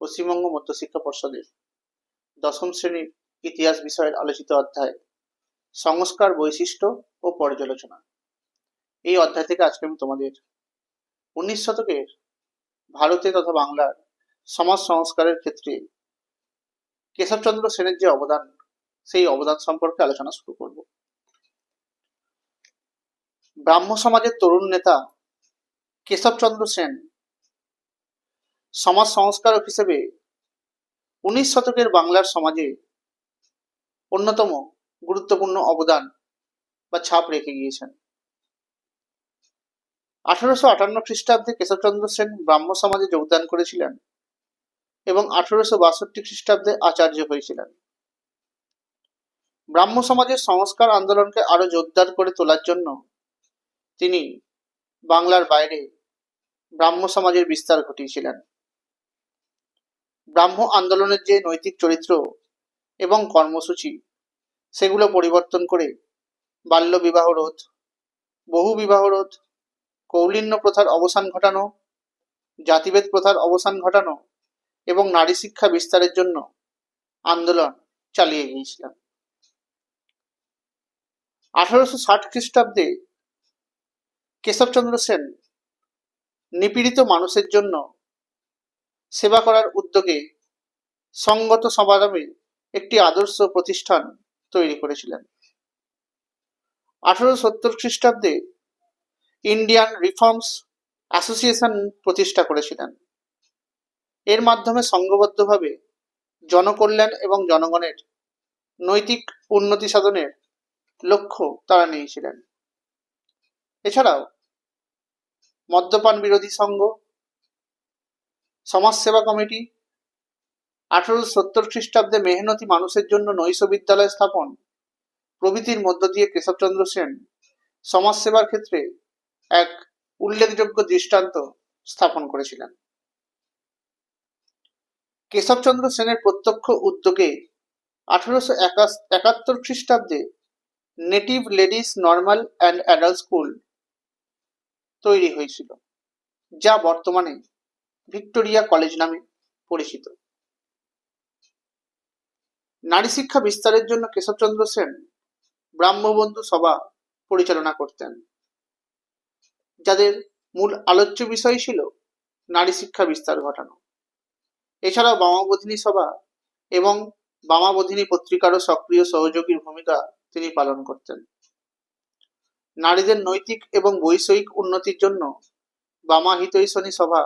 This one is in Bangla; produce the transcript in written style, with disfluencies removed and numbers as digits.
পশ্চিমবঙ্গ মধ্যশিক্ষা পর্ষদের দশম শ্রেণীর ইতিহাস বিষয়ের আলোচিত অধ্যায় সংস্কার বৈশিষ্ট্য ও পর্যালোচনা। এই অধ্যায় থেকে আজকে আমি তোমাদের 19 শতকের ভারতে তথা বাংলার সমাজ সংস্কারের ক্ষেত্রে কেশবচন্দ্র সেনের যে অবদান, সেই অবদান সম্পর্কে আলোচনা শুরু করব। ব্রাহ্ম সমাজের তরুণ নেতা কেশবচন্দ্র সেন সমাজ সংস্কারক হিসেবে 19 শতকের বাংলার সমাজে অন্যতম গুরুত্বপূর্ণ অবদান বা ছাপ রেখে গিয়েছেন। 1858 খ্রিস্টাব্দে কেশবচন্দ্র সেন ব্রাহ্ম সমাজে যোগদান করেছিলেন এবং 1862 খ্রিস্টাব্দে আচার্য হয়েছিলেন। ব্রাহ্ম সমাজের সংস্কার আন্দোলনকে আরো জোরদার করে তোলার জন্য তিনি বাংলার বাইরে ব্রাহ্ম সমাজের বিস্তার ঘটিয়েছিলেন। ব্রাহ্ম আন্দোলনের যে নৈতিক চরিত্র এবং কর্মসূচি, সেগুলো পরিবর্তন করে বাল্য বিবাহ রোধ, বহু বিবাহ রোধ, কৌলিন্য প্রথার অবসান ঘটানো, জাতিভেদ প্রথার অবসান ঘটানো এবং নারী শিক্ষা বিস্তারের জন্য আন্দোলন চালিয়ে গিয়েছিলেন। 1860 খ্রিস্টাব্দে কেশবচন্দ্র সেন নিপীড়িত মানুষের জন্য সেবা করার উদ্যোগে সঙ্গত সভা নামে একটি আদর্শ প্রতিষ্ঠান তৈরি করেছিলেন। 1870 খ্রিস্টাব্দে ইন্ডিয়ান রিফর্মস অ্যাসোসিয়েশন প্রতিষ্ঠা করেছিলেন। এর মাধ্যমে সংঘবদ্ধভাবে জনকল্যাণ এবং জনগণের নৈতিক উন্নতি সাধনের লক্ষ্য তারা নিয়েছিলেন। এছাড়াও মদ্যপান বিরোধী সংঘ, সমাজসেবা কমিটি, 1870 খ্রিস্টাব্দে মেহনতি মানুষের জন্য নৈশ বিদ্যালয় স্থাপন প্রভৃতির মধ্য দিয়ে কেশবচন্দ্র সেন সমাজসেবার ক্ষেত্রে এক উল্লেখযোগ্য দৃষ্টান্ত স্থাপন করেছিলেন। কেশবচন্দ্র সেনের প্রত্যক্ষ উদ্যোগে 1871 খ্রিস্টাব্দে native ladies normal and adult school তৈরি হয়েছিল, যা বর্তমানে ভিক্টোরিয়া কলেজ নামে পরিচিত। নারী শিক্ষা বিস্তারের জন্য কেশবচন্দ্র সেন ব্রাহ্মবন্ধু সভা পরিচালনা করতেন, যাদের মূল আলোচ্য বিষয় ছিল নারী শিক্ষা বিস্তার ঘটানো। এছাড়াও বামাবোধিনী সভা এবং বামাবোধিনী পত্রিকারও সক্রিয় সহযোগীর ভূমিকা তিনি পালন করতেন। নারীদের নৈতিক এবং বৈষয়িক উন্নতির জন্য বামা হিতৈষণী সভা